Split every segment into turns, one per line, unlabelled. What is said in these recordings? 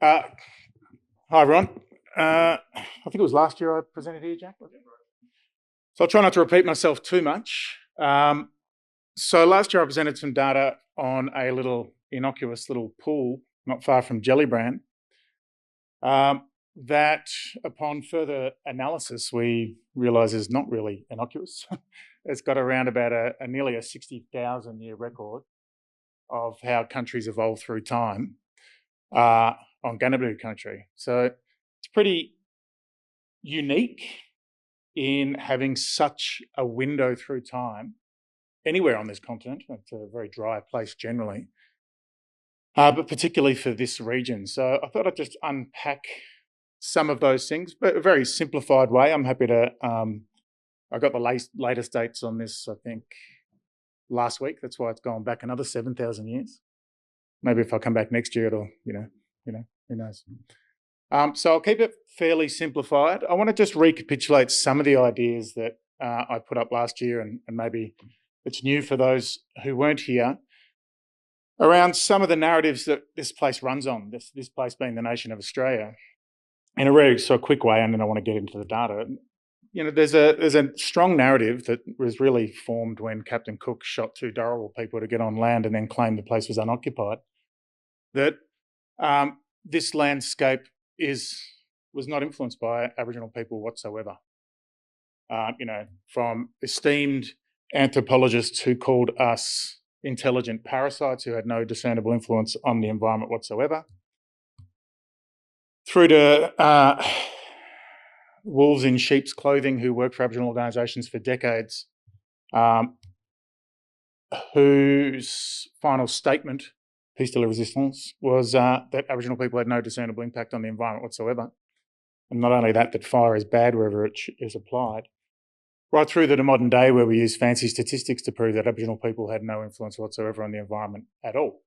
Uh, Hi, everyone. I think it was last year I presented here, Jack. So I'll try not to repeat myself too much. So last year I presented some data on a little innocuous little pool not far from Gellibrand that upon further analysis we realise is not really innocuous. It's got around about a nearly a 60,000 year record of how countries evolve through time on Gadubanud Country. So it's pretty unique in having such a window through time anywhere on this continent. It's a very dry place generally, but particularly for this region. So I thought I'd just unpack some of those things, but a very simplified way. I'm happy to, I got the latest dates on this, I think, last week. That's why it's gone back another 7,000 years. Maybe if I come back next year, it'll, who knows. So I'll keep it fairly simplified. I want to just recapitulate some of the ideas that I put up last year, and maybe it's new for those who weren't here, around some of the narratives that this place runs on, this place being the nation of Australia, in a very sort of quick way, and then I want to get into the data. There's a strong narrative that was really formed when Captain Cook shot 2 Dharawal people to get on land and then claimed the place was unoccupied, that this landscape was not influenced by Aboriginal people whatsoever. From esteemed anthropologists who called us intelligent parasites who had no discernible influence on the environment whatsoever, through to wolves in sheep's clothing who worked for Aboriginal organisations for decades, whose final statement, piece de la resistance, was that Aboriginal people had no discernible impact on the environment whatsoever. And not only that fire is bad wherever it is applied, right through to the modern day where we use fancy statistics to prove that Aboriginal people had no influence whatsoever on the environment at all.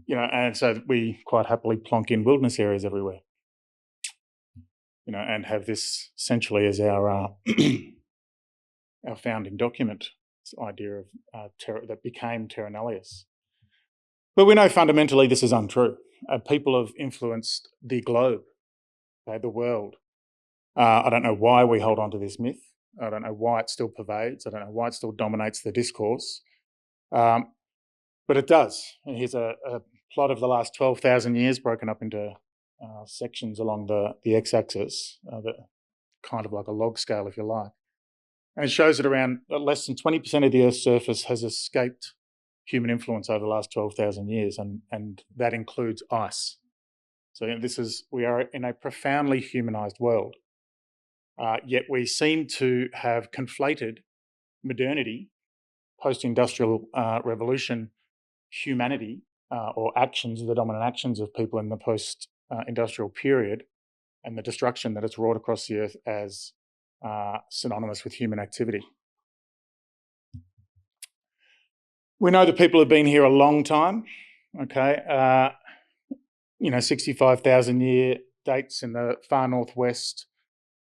And so we quite happily plonk in wilderness areas everywhere, and have this essentially as our our founding document, this idea of that became terra nullius. But we know fundamentally this is untrue. People have influenced the globe, the world. I don't know why we hold on to this myth. I don't know why it still pervades. I don't know why it still dominates the discourse. But it does. And here's a plot of the last 12,000 years broken up into sections along the x-axis, kind of like a log scale, if you like. And it shows that around less than 20% of the Earth's surface has escaped human influence over the last 12,000 years, and that includes ice. So we are in a profoundly humanised world. Yet we seem to have conflated modernity, post-industrial revolution, humanity, or actions, the dominant actions of people in the post-industrial period, and the destruction that it's wrought across the earth as synonymous with human activity. We know that people have been here a long time, okay? 65,000 year dates in the far northwest.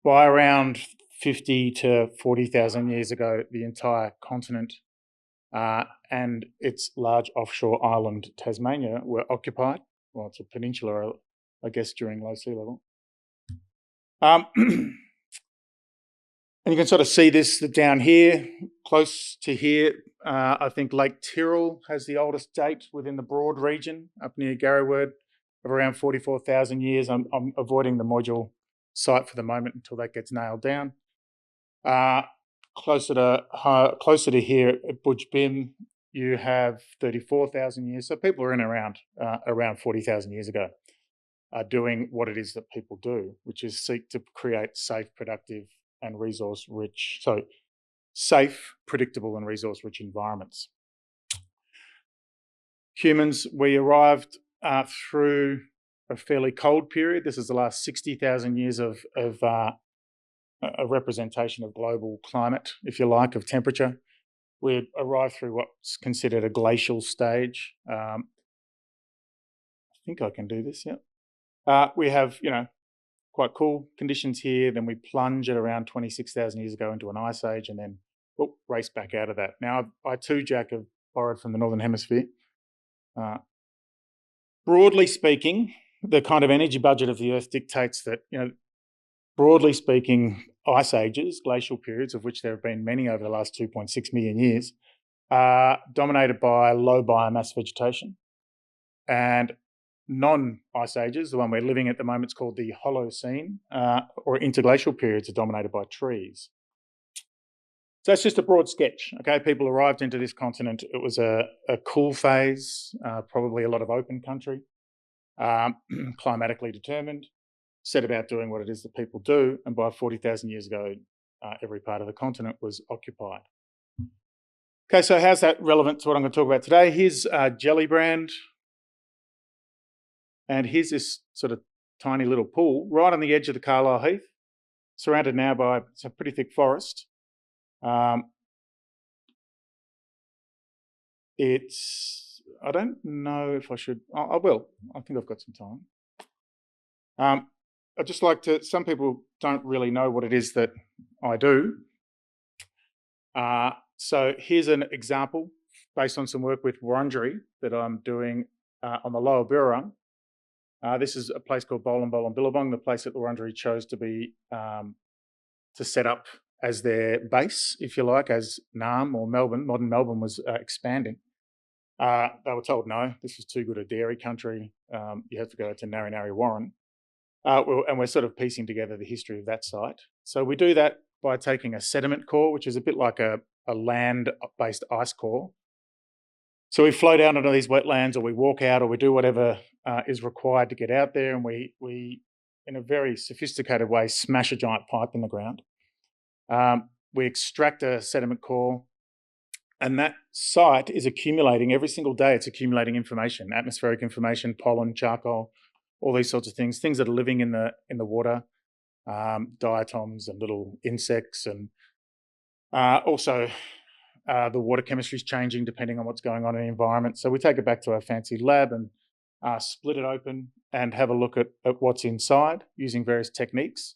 By around 50 to 40,000 years ago, the entire continent and its large offshore island, Tasmania, were occupied. Well, it's a peninsula, I guess, during low sea level. And you can sort of see this down here, close to here. I think Lake Tyrrell has the oldest date within the Broad region, up near Garroward, of around 44,000 years. I'm avoiding the module site for the moment until that gets nailed down. Closer to here at Budge Bim, you have 34,000 years. So people are in around 40,000 years ago, doing what it is that people do, which is seek to create safe, productive, and safe, predictable, and resource-rich environments. Humans, we arrived through a fairly cold period. This is the last 60,000 years of a representation of global climate, if you like, of temperature. We arrived through what's considered a glacial stage. I think I can do this, yeah. We have, quite cool conditions here. Then we plunge at around 26,000 years ago into an ice age, and then race back out of that. Now, I too, Jack, have borrowed from the Northern Hemisphere. broadly speaking, the kind of energy budget of the Earth dictates that, broadly speaking, ice ages, glacial periods, of which there have been many over the last 2.6 million years, are dominated by low biomass vegetation. And non-ice ages, the one we're living at the moment, is called the Holocene, or interglacial periods, are dominated by trees. So that's just a broad sketch. Okay, people arrived into this continent. It was a cool phase, probably a lot of open country, climatically determined, set about doing what it is that people do. And by 40,000 years ago, every part of the continent was occupied. Okay, so how's that relevant to what I'm going to talk about today? Here's Gellibrand. And here's this sort of tiny little pool right on the edge of the Carlisle Heath, surrounded now by some pretty thick forest. I don't know if I should, I will. I think I've got some time. I'd just like to, some people don't really know what it is that I do. So here's an example based on some work with Wurundjeri that I'm doing on the Lower Burra. This is a place called Bolan Bolan Billabong, the place that the Wurundjeri chose to be to set up as their base, if you like, as Naarm or Melbourne. Modern Melbourne was expanding. They were told, no, this is too good a dairy country. You have to go to Narri Narri Warren. And we're sort of piecing together the history of that site. So we do that by taking a sediment core, which is a bit like a land-based ice core. So we flow down into these wetlands, or we walk out, or we do whatever is required to get out there, and we, in a very sophisticated way, smash a giant pipe in the ground. We extract a sediment core, and that site is accumulating every single day. It's accumulating information, atmospheric information, pollen, charcoal, all these sorts of things that are living in the water, diatoms and little insects, and also the water chemistry is changing depending on what's going on in the environment. So we take it back to our fancy lab and split it open and have a look at what's inside using various techniques.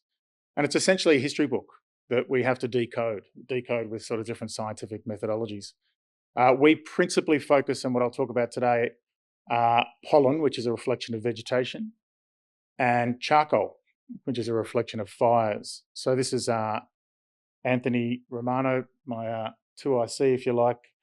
And it's essentially a history book that we have to decode with sort of different scientific methodologies. We principally focus on what I'll talk about today, pollen, which is a reflection of vegetation, and charcoal, which is a reflection of fires. So this is Anthony Romano, my 2IC, if you like,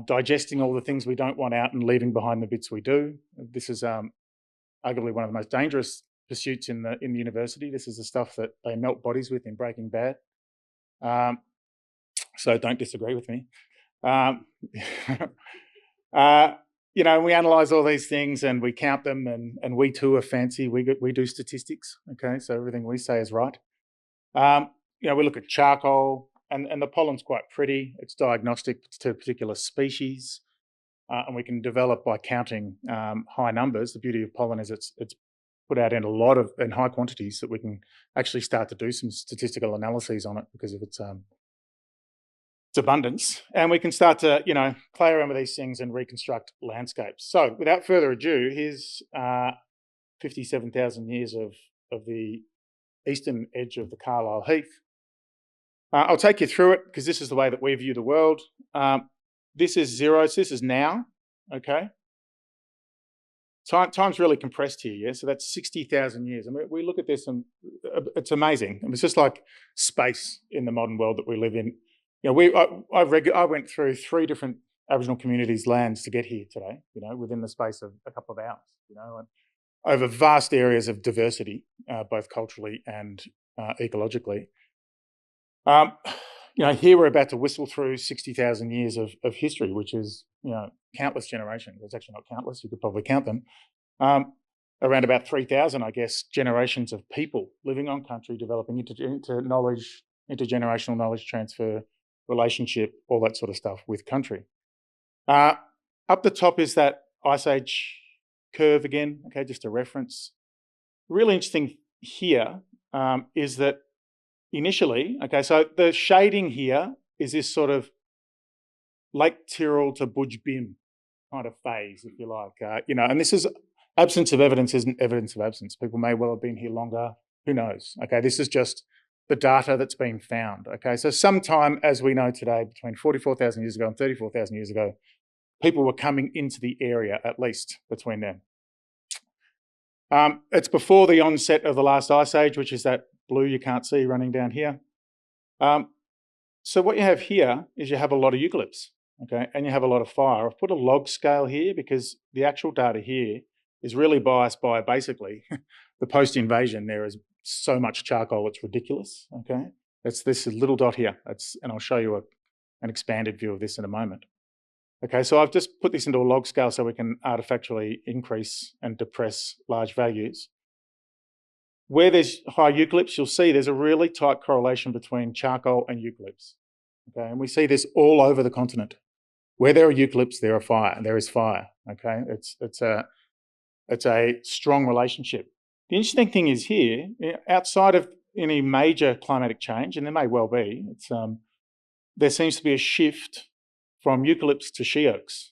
digesting all the things we don't want out and leaving behind the bits we do. This is arguably one of the most dangerous pursuits in the university. This is the stuff that they melt bodies with in Breaking Bad. So don't disagree with me. We analyse all these things and we count them, and we too are fancy. We do statistics, okay? So everything we say is right. We look at charcoal, and the pollen's quite pretty. It's diagnostic to a particular species, and we can develop by counting high numbers. The beauty of pollen is it's put out in high quantities, that we can actually start to do some statistical analyses on it because of its abundance, and we can start to play around with these things and reconstruct landscapes. So without further ado, here's 57,000 years of the eastern edge of the Carlisle Heath. I'll take you through it because this is the way that we view the world. This is zeros. This is now, okay? Time's really compressed here, yeah? So that's 60,000 years. I mean, we look at this and it's amazing. It's just like space in the modern world that we live in. I went through 3 different Aboriginal communities' lands to get here today, within the space of a couple of hours, and over vast areas of diversity, both culturally and ecologically. Here we're about to whistle through 60,000 years of history, which is, countless generations. It's actually not countless, you could probably count them. Around about 3,000, I guess, generations of people living on country, developing into knowledge, intergenerational knowledge transfer, relationship, all that sort of stuff with country. Up the top is that Ice Age curve again, okay, just a reference. Really interesting here is that initially, okay, so the shading here is this sort of Lake Tyrrell to Budj Bim kind of phase, if you like, and this is absence of evidence isn't evidence of absence. People may well have been here longer, who knows, okay? This is just the data that's been found, okay? So sometime, as we know today, between 44,000 years ago and 34,000 years ago, people were coming into the area, at least between them. It's before the onset of the last ice age, which is that blue you can't see running down here. So what you have here is you have a lot of eucalypts, okay, and you have a lot of fire. I've put a log scale here because the actual data here is really biased by basically the post-invasion. There is so much charcoal, it's ridiculous, okay? It's this little dot here, and I'll show you an expanded view of this in a moment. Okay, so I've just put this into a log scale so we can artifactually increase and depress large values. Where there's high eucalypts, you'll see there's a really tight correlation between charcoal and eucalypts. Okay, and we see this all over the continent. Where there are eucalypts, there is fire. Okay, it's a strong relationship. The interesting thing is here, outside of any major climatic change, and there may well be, there seems to be a shift from eucalypts to she oaks.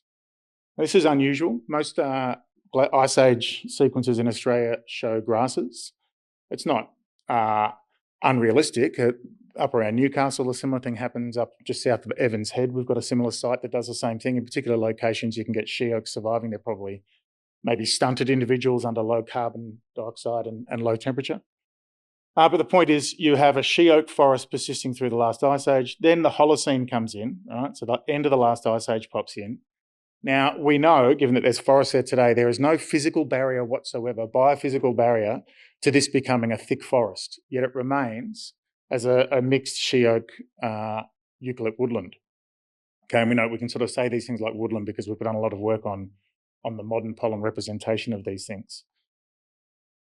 This is unusual. Most ice age sequences in Australia show grasses. It's not unrealistic. Up around Newcastle, a similar thing happens. Up just south of Evans Head, we've got a similar site that does the same thing. In particular locations, you can get she oaks surviving. They're probably maybe stunted individuals under low carbon dioxide and low temperature. But the point is you have a she oak forest persisting through the last ice age. Then the Holocene comes in, right? So the end of the last ice age pops in. Now, we know, given that there's forest there today, there is no physical barrier whatsoever, biophysical barrier, to this becoming a thick forest. Yet it remains as a mixed she oak eucalypt woodland. Okay, and we know we can sort of say these things like woodland because we've done a lot of work on the modern pollen representation of these things.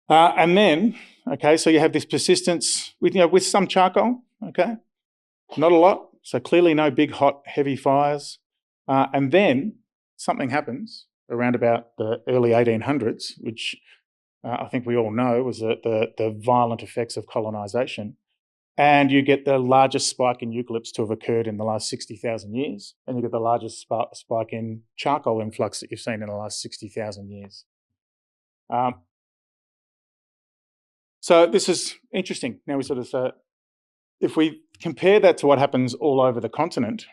And then, okay, so you have this persistence with some charcoal, okay, not a lot. So clearly no big, hot, heavy fires. And then something happens around about the early 1800s, which I think we all know was the violent effects of colonization. And you get the largest spike in eucalypts to have occurred in the last 60,000 years. And you get the largest spike in charcoal influx that you've seen in the last 60,000 years. So this is interesting. Now we sort of say, if we compare that to what happens all over the continent,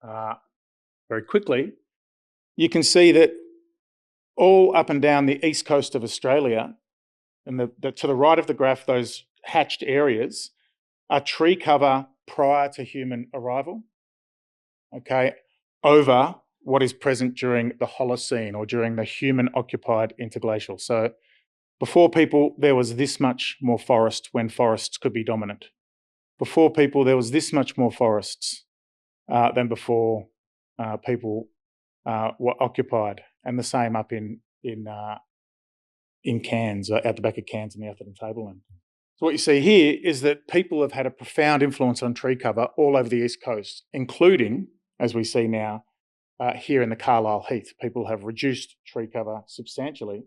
very quickly, you can see that all up and down the east coast of Australia, and to the right of the graph, those hatched areas are tree cover prior to human arrival, okay, over what is present during the Holocene or during the human-occupied interglacial. So before people, there was this much more forest when forests could be dominant. Before people, there was this much more forests than before people were occupied, and the same up in Cairns, out the back of Cairns and the Atherton Tableland. So what you see here is that people have had a profound influence on tree cover all over the East Coast, including, as we see now, here in the Carlisle Heath. People have reduced tree cover substantially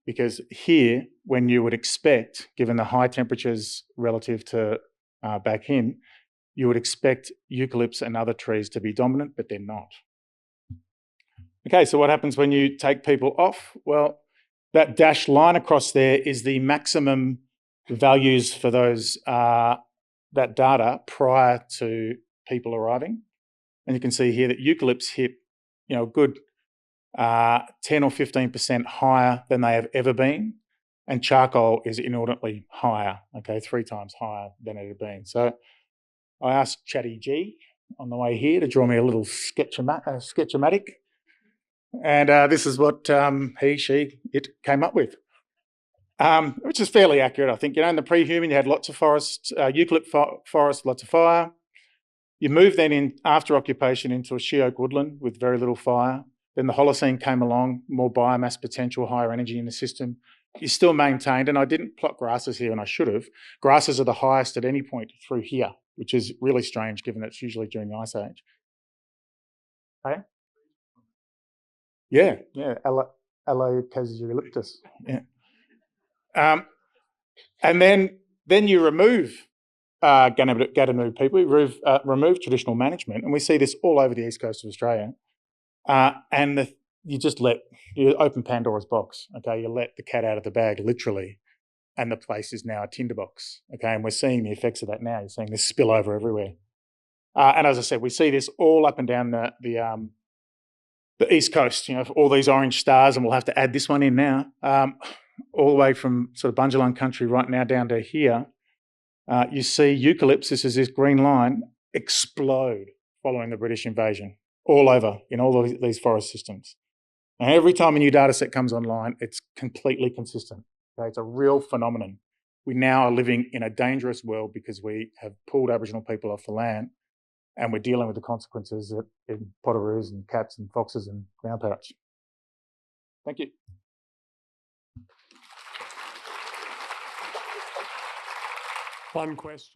because here, when you would expect, given the high temperatures relative to back in, you would expect eucalypts and other trees to be dominant, but they're not. Okay, so what happens when you take people off? Well, that dashed line across there is the maximum values for those that data prior to people arriving. And you can see here that eucalypts hit, a good 10 or 15% higher than they have ever been, and charcoal is inordinately higher, okay, 3 times higher than it had been. So I asked Chatty G on the way here to draw me a little sketchomatic, and this is what it came up with, which is fairly accurate, I think. In the pre-human, you had lots of forests, eucalypt forest, lots of fire. You move then in after occupation into a she oak woodland with very little fire. Then the Holocene came along, more biomass potential, higher energy in the system. You still maintained, and I didn't plot grasses here, and I should have. Grasses are the highest at any point through here, which is really strange given it's usually during the Ice Age. Okay? Yeah, Aloe-eucalyptus. Yeah. And then you remove Gadubanud people, you remove traditional management, and we see this all over the east coast of Australia. And you open Pandora's box, okay? You let the cat out of the bag, literally, and the place is now a tinderbox, okay? And we're seeing the effects of that now. You're seeing this spill over everywhere. And as I said, we see this all up and down the the East Coast, all these orange stars, and we'll have to add this one in now, all the way from sort of Bundjalung Country right now down to here, you see eucalypts, this is this green line, explode following the British invasion all over in all of these forest systems. And every time a new data set comes online, it's completely consistent. Okay? It's a real phenomenon. We now are living in a dangerous world because we have pulled Aboriginal people off the land, and we're dealing with the consequences in potoroos and cats and foxes and ground parrots. Thank you.
One question.